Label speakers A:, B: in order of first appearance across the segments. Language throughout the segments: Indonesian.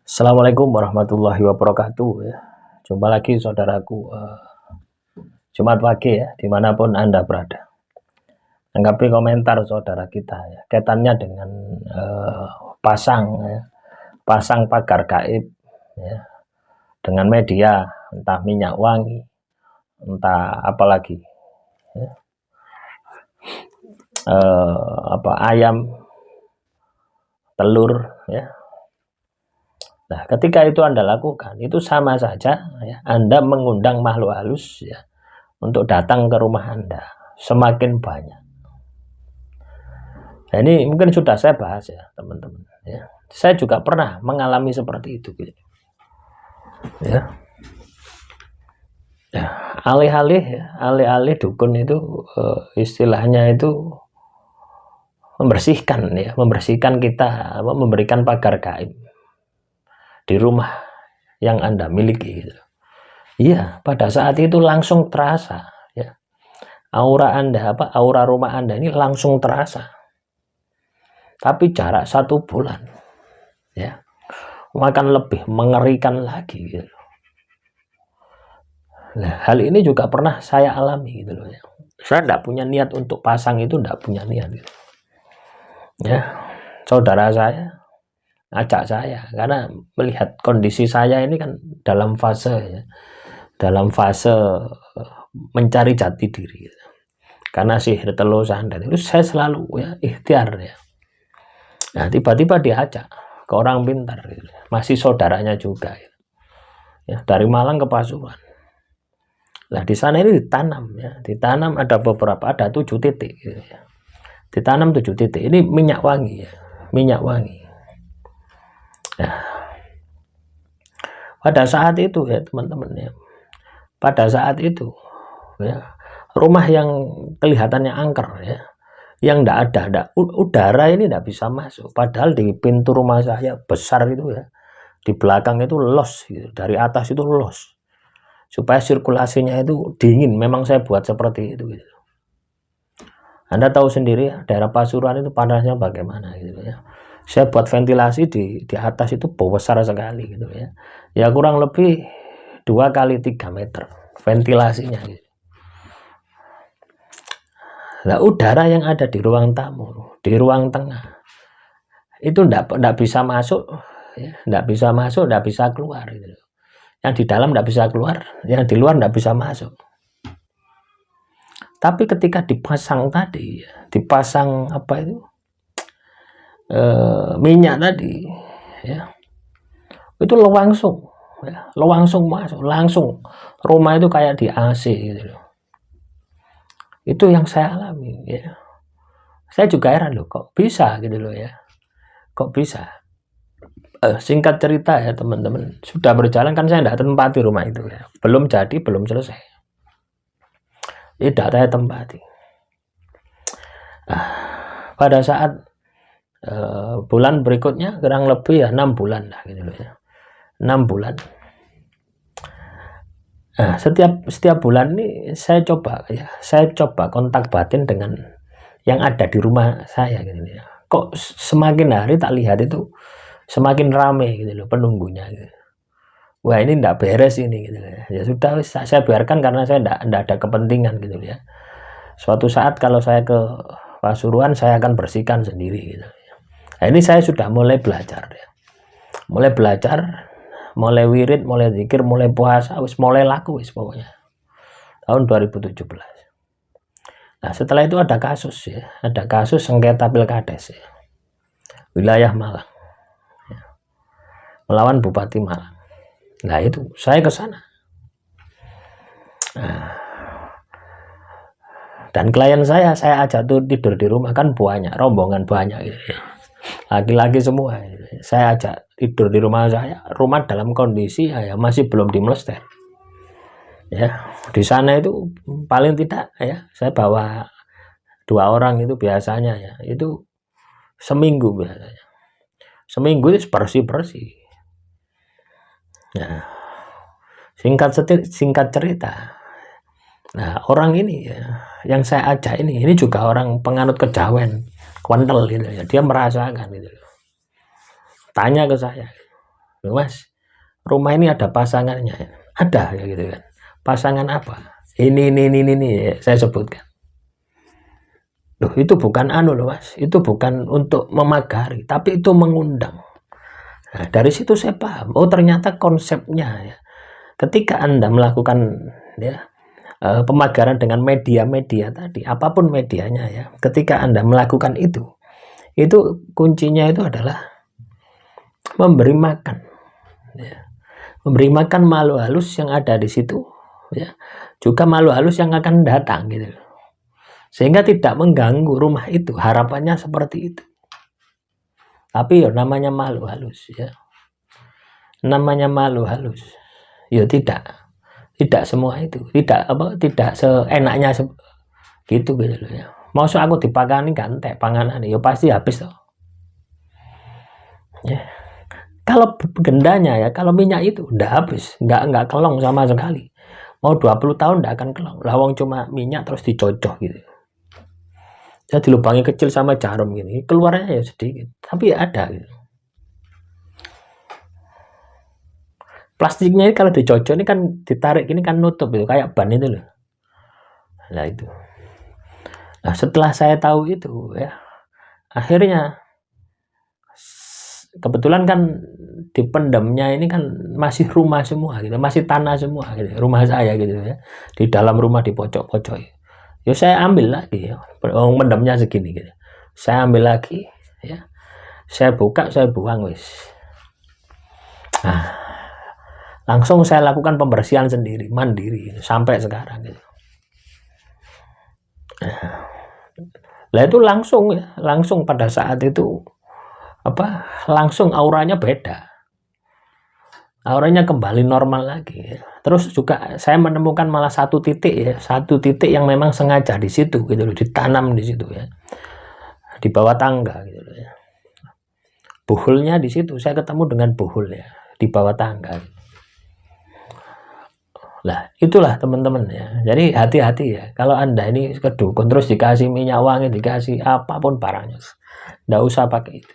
A: Assalamualaikum warahmatullahi wabarakatuh ya. Jumpa lagi saudaraku Jumat pagi ya, dimanapun Anda berada. Tanggapi komentar saudara kita ya, kaitannya dengan pasang pagar gaib ya, dengan media, entah minyak wangi, entah apalagi ya, ayam, telur ya. Nah, ketika itu Anda lakukan, itu sama saja ya, Anda mengundang makhluk halus ya untuk datang ke rumah Anda semakin banyak. Nah, ini mungkin sudah saya bahas ya, teman-teman ya. Saya juga pernah mengalami seperti itu gitu. Ya. Ya, alih-alih dukun itu istilahnya itu membersihkan kita, memberikan pagar gaib di rumah yang Anda miliki gitu. Iya, pada saat itu langsung terasa ya. Aura rumah Anda ini langsung terasa. Tapi jarak 1 bulan ya, akan lebih mengerikan lagi gitu. Nah, hal ini juga pernah saya alami gitu loh ya. Saya tidak punya niat untuk pasang itu, tidak punya niat gitu. Ya, saudara saya ajak saya karena melihat kondisi saya ini kan dalam fase mencari jati diri gitu. Karena sihir telusan dan itu saya selalu ya ikhtiar ya. Nah, tiba-tiba diajak ke orang pintar gitu. Masih saudaranya juga gitu. Ya, dari Malang ke Pasuruan. Nah, di sana ini ditanam ada 7 titik gitu ya. Ditanam 7 titik. Ini minyak wangi ya, minyak wangi. Nah, pada saat itu ya teman-teman ya, pada saat itu ya, rumah yang kelihatannya angker ya, yang tidak ada udara ini tidak bisa masuk, padahal di pintu rumah saya besar itu ya, di belakang itu los gitu, dari atas itu los supaya sirkulasinya itu dingin. Memang saya buat seperti itu gitu. Anda tahu sendiri ya, daerah Pasuruan itu panasnya bagaimana gitu ya. Saya buat ventilasi di atas itu besar sekali gitu ya. Ya kurang lebih 2 kali 3 meter ventilasinya gitu. Nah, udara yang ada di ruang tamu, di ruang tengah itu enggak bisa masuk ya, enggak bisa keluar gitu. Yang di dalam enggak bisa keluar, yang di luar enggak bisa masuk. Tapi ketika dipasang tadi, dipasang minyak tadi ya, itu langsung masuk, langsung rumah itu kayak di AC gitu loh. Itu yang saya alami ya. Saya juga heran loh, kok bisa gitu loh ya, kok bisa. Singkat cerita ya teman-teman, sudah berjalan kan saya tidak tempati rumah itu ya, belum jadi, belum selesai, tidak saya tempati. Pada saat bulan berikutnya kurang lebih ya 6 bulan lah gitu loh ya, 6 bulan. Nah, setiap bulan ini saya coba kontak batin dengan yang ada di rumah saya gitu ya. Kok semakin hari tak lihat itu semakin rame gitu loh penunggunya gitu. Wah, ini enggak beres ini gitu ya. Ya sudah, saya biarkan karena saya enggak ada kepentingan gitu ya. Suatu saat kalau saya ke Pasuruan saya akan bersihkan sendiri gitu. Nah, ini saya sudah mulai belajar ya. Mulai wirid, mulai zikir, mulai puasa, mulai laku pokoknya. Tahun 2017. Nah, setelah itu ada kasus sengketa pilkades ya, wilayah Malang ya, melawan Bupati Malang. Nah, itu saya ke sana. Nah, dan klien saya ajak tuh tidur di rumah, kan banyak rombongan banyak gitu ya, laki-laki semua gitu. Saya ajak tidur di rumah saya, rumah dalam kondisi ya masih belum dimlester ya. Di sana itu paling tidak ya, saya bawa 2 orang itu biasanya ya, itu seminggu biasanya, seminggu itu bersih. Nah, singkat cerita, nah orang ini ya, yang saya ajak ini juga orang penganut kejawen, kental gitu ya, dia merasakan gitu. Tanya ke saya, Mas, rumah ini ada pasangannya, ada ya gitu kan. Pasangan apa? Ini ya, saya sebutkan. Loh, itu bukan anu loh Mas, itu bukan untuk memagari, tapi itu mengundang. Nah, dari situ saya paham, oh ternyata konsepnya ya. Ketika Anda melakukan ya pemagaran dengan media-media tadi, apapun medianya ya, ketika Anda melakukan itu kuncinya itu adalah memberi makan, ya. Memberi makan makhluk halus yang ada di situ, ya. Juga makhluk halus yang akan datang gitu, sehingga tidak mengganggu rumah itu. Harapannya seperti itu. Tapi ya namanya makhluk halus, ya. Namanya makhluk halus, ya tidak semua itu, tidak seenaknya gitu loh ya. Maksud aku dipakani gantek panganan ya pasti habis toh. Ya. Kalau gendanya ya, kalau minyak itu udah habis, nggak kelong sama sekali. Mau 20 tahun nggak akan kelong. Lawang cuma minyak terus dicocok gitu. Ya dilubangi kecil sama jarum gini, keluarnya ya sedikit, tapi ya ada gitu. Plastiknya ini kalau dicocok ini kan ditarik ini kan nutup itu kayak ban itu loh. Nah itu. Nah setelah saya tahu itu ya, akhirnya kebetulan kan di pendemnya ini kan masih rumah semua gitu, masih tanah semua gitu, rumah saya gitu ya, di dalam rumah di pojok-pojok. Ya saya ambil lagi ya, pendemnya segini gitu, saya ambil lagi ya, saya buka, saya buang wis. Nah, langsung saya lakukan pembersihan sendiri, mandiri gitu, sampai sekarang gitu. Nah itu langsung pada saat itu langsung auranya beda, auranya kembali normal lagi. Terus juga saya menemukan malah satu titik yang memang sengaja di situ gitu loh, ditanam di situ ya, di bawah tangga gitu loh ya. Buhulnya di situ, saya ketemu dengan buhul ya di bawah tangga. Lah itulah teman-teman ya, jadi hati-hati ya kalau Anda ini ke dukun terus dikasih minyak wangi, dikasih apapun barangnya, nggak usah pakai itu.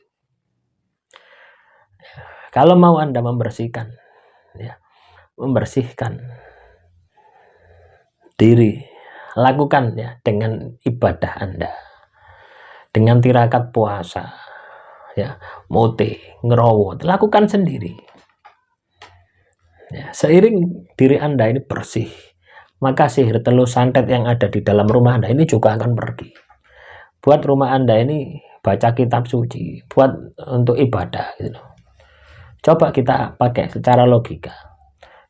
A: Kalau mau Anda membersihkan ya, membersihkan diri, lakukan ya dengan ibadah Anda, dengan tirakat puasa ya, mote, ngerawat, lakukan sendiri ya. Seiring diri Anda ini bersih, maka sihir telur santet yang ada di dalam rumah Anda ini juga akan pergi. Buat rumah Anda ini baca kitab suci, buat untuk ibadah gitu. Coba kita pakai secara logika.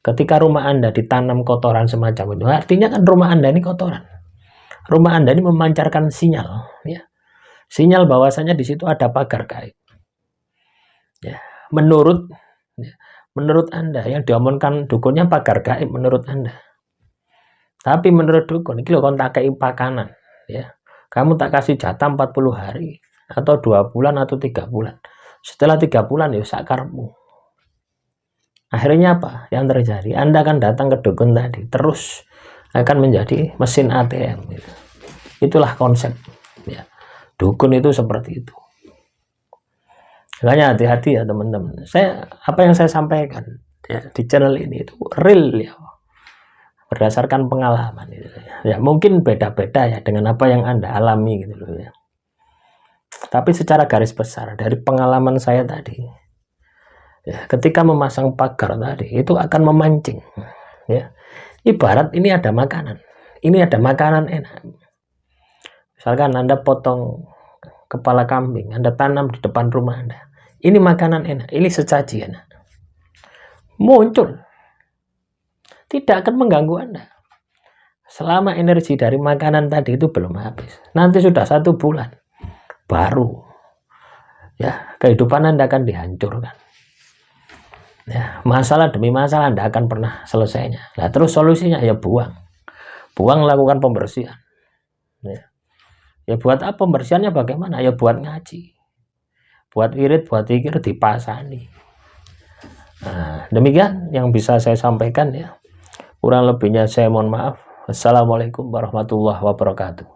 A: Ketika rumah Anda ditanam kotoran semacam itu, artinya kan rumah Anda ini kotoran. Rumah Anda ini memancarkan sinyal, ya. Sinyal bahwasanya di situ ada pagar gaib. Ya, menurut Anda yang diomongkan dukunnya pagar gaib menurut Anda. Tapi menurut dukun, ini loh kon tak kei pakanan, ya. Kamu tak kasih jatah 40 hari atau 2 bulan atau 3 bulan. Setelah 3 bulan ya sakarmu. Akhirnya apa yang terjadi? Anda akan datang ke dukun tadi, terus akan menjadi mesin ATM gitu. Itulah konsep ya, dukun itu seperti itu. Makanya hati-hati ya teman-teman. Apa yang saya sampaikan ya, di channel ini itu real ya, berdasarkan pengalaman gitu ya. Mungkin beda-beda ya dengan apa yang Anda alami gitu loh ya. Tapi secara garis besar dari pengalaman saya tadi ya, ketika memasang pagar tadi itu akan memancing ya. Ibarat ini ada makanan enak. Misalkan Anda potong kepala kambing, Anda tanam di depan rumah Anda, ini makanan enak, ini sesaji enak, muncul, tidak akan mengganggu Anda selama energi dari makanan tadi itu belum habis. Nanti sudah 1 bulan baru ya, kehidupan Anda akan dihancurkan ya, masalah demi masalah Anda akan pernah selesainya. Nah terus solusinya ya buang, lakukan pembersihan ya buat apa pembersihannya, bagaimana ya, buat ngaji, buat wirid, buat zikir, dipasani. Nah, demikian yang bisa saya sampaikan ya, kurang lebihnya saya mohon maaf. Assalamualaikum warahmatullahi wabarakatuh.